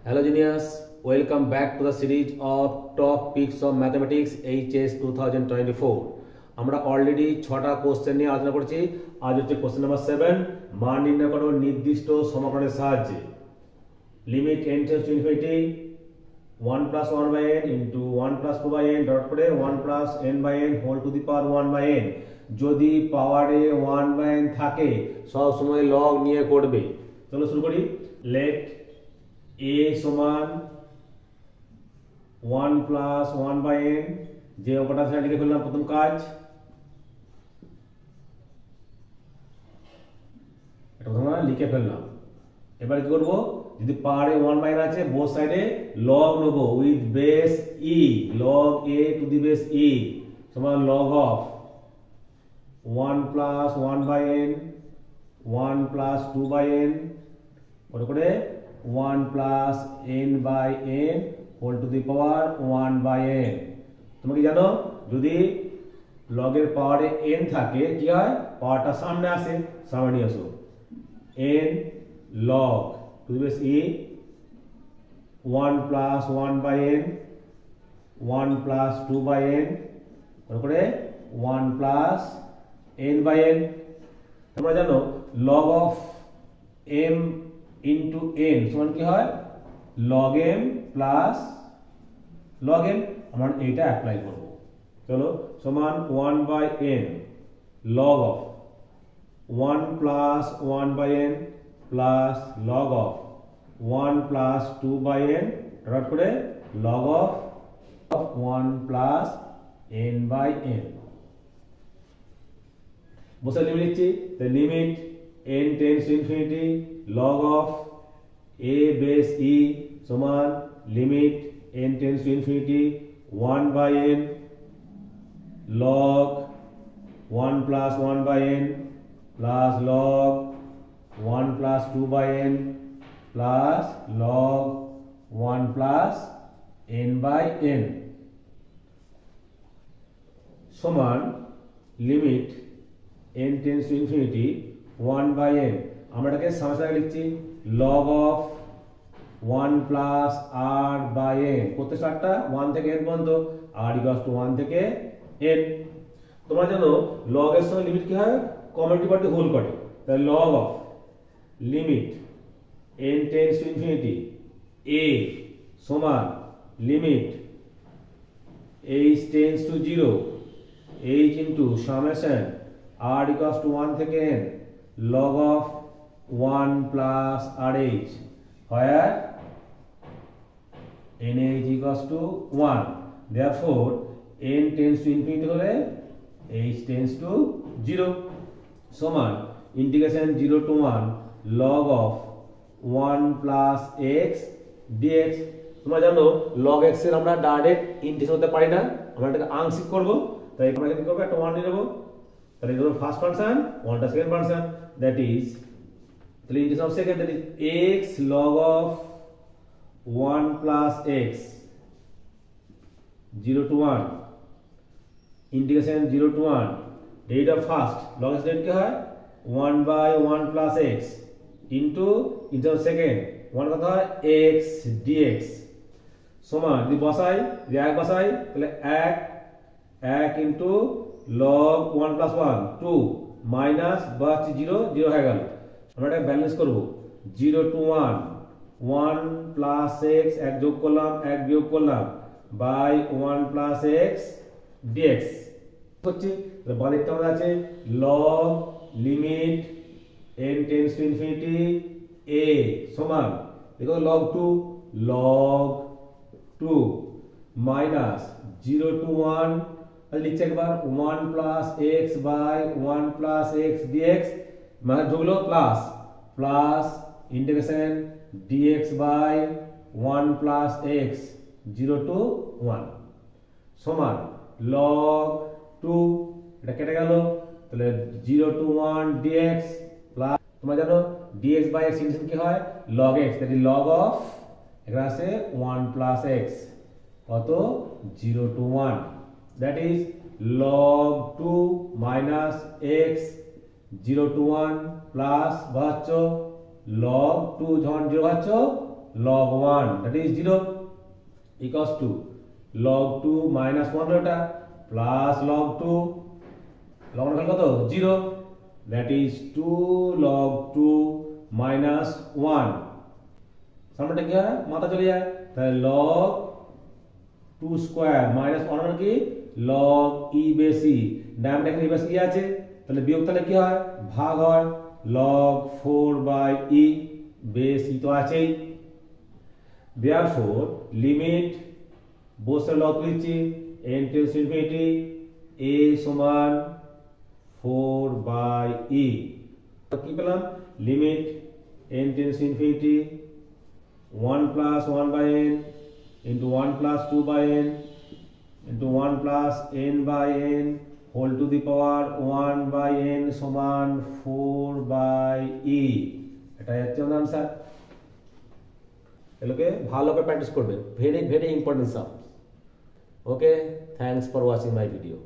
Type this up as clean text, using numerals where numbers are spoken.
Hello Genius, welcome back to the series of top picks of mathematics HS 2024. আমরা already 6টা question নিয়ে আলোচনা করেছি। আজ হচ্ছে কোশ্চেন নাম্বার 7, মান নির্ণয় করো নির্দিষ্ট সমকলনের সাহায্যে। Limit n tends to infinity 1 plus 1 by n into 1 plus 2 by n dot করে 1 plus n by n whole to the power 1 by n। যদি পাওয়ারে 1 by n থাকে সব সময় লগ নিয়ে করবে। চলো শুরু করি। লেট a সমান 1 plus 1 by n, যে অঙ্কটা সেটা লিখে ফেললাম প্রথম কাজ। এটা প্রথমে লিখে ফেললাম। এবার কি করব, যদি পাওয়ারে 1 by n আছে বোথ সাইডে লগ নেব with base e, log a to the base e সমান log of 1 plus 1 by n 1 plus 2 by n করে 1 plus n by n whole to the power 1 by n। তোমরা কি জানো, যদি লগের পাওয়ারে n থাকে কি হয়, পাওয়ারটা সামনে আসে, সামনে নিয়ে আসো n log to the base e 1 plus 1 by n 1 plus 2 by n করে 1 plus n by n। তোমরা জানো log of m into n সমান কি হয়, log m plus log n। আমরা এইটা অ্যাপ্লাই করব। চলো সমান 1 by n log of 1 plus 1 by n plus log of 1 plus 2 by n dot করে log of 1 plus n by n। বসে লিমিট লিখছি, the limit n tends to infinity log of a base e সমান limit n tends to infinity 1 by n log 1 plus 1 by n plus log 1 plus 2 by n plus log 1 plus n by n সমান limit n tends to infinity 1 by n। আমরা এটাকে সরাসরি লিখছি log of 1 plus r by n। কত সারটা 1 থেকে n পর্যন্ত, r equals to 1 থেকে n। তোমরা জানো log এর সঙ্গে লিমিট কি হয়, কমিউনিটি পার্টি হোল করে। তাহলে log of limit n tends to infinity a সমান limit h tends to 0 h into summation r equals to 1 থেকে n log of 1 plus rh where nh equals to 1। therefore n tends to infinity হলে h tends to 0 সমান integration 0 to 1 log of 1 plus x dx। তোমরা জানো log x এর আমরা direct integration করতে পারি না, আমরা এটাকে আংশিক করব। তাই আমরা কি করব, একটা 1 নিয়ে নেব। তাহলে এটা হলো ফার্স্ট ফাংশন, 1টা সেকেন্ড ফাংশন, দ্যাট ইজ তাহলে integration of second, that is x log of 1 plus x 0 to 1 integration 0 to 1 derivative of first log x derivative কি হয় 1 by 1 plus x into integration of second 1 কত হয় x dx সমান যদি বসাই, যদি এক বসাই তাহলে 1 into log 1 plus 1 2 minus বাচ 0 0 হয়ে গেল। আমরা এটা ব্যালেন্স করব 0 to 1 1 plus x এক যোগ করলাম এক বিয়োগ করলাম by 1 plus x dx হচ্ছে। তাহলে বাদিকটা আমাদের আছে log limit n tends to infinity a সমান দেখো log 2 minus 0 to 1 লিখছি একবার 1 plus x by 1 plus x dx মানে যোগলো plus integration dx by 1 plus x 0 to 1 সমান log 2 এটা কেটে গেল, তাহলে 0 to 1 dx প্লাস তোমরা জানো dx by x ইন্টিগ্রেশন কি হয় log x, that is log of এখানে আছে 1 plus x কত 0 to 1, that is log 2 minus x 0 to 1 plus ভাচ্ছ log 2 যখন 0 ভাচ্ছ log 1 that is 0 equals to log 2 minus 1 এটা plus log 2 log 1 কত 0 that is 2 log 2 minus 1 সামনেটা কি হয় মাথা চলে যায় তাহলে log 2 স্কয়ার minus 1 মানে কি log e base e ডান দিকে e base e আছে তাহলে বিয়োগ তাহলে কি হয় ভাগ হয় log 4 by e base e তো আছেই therefore limit both log লিখছি n tends to infinity a সমান 4 by e কি পেলাম limit n tends to infinity 1 plus 1 by n into 1 plus 2 by n into 1 plus n by n whole to the power 1 by n সমান 4 by e এটাই হচ্ছে আমাদের answer এগুলোকে ভালো করে প্র্যাকটিস করবে very very important some okay thanks for watching my video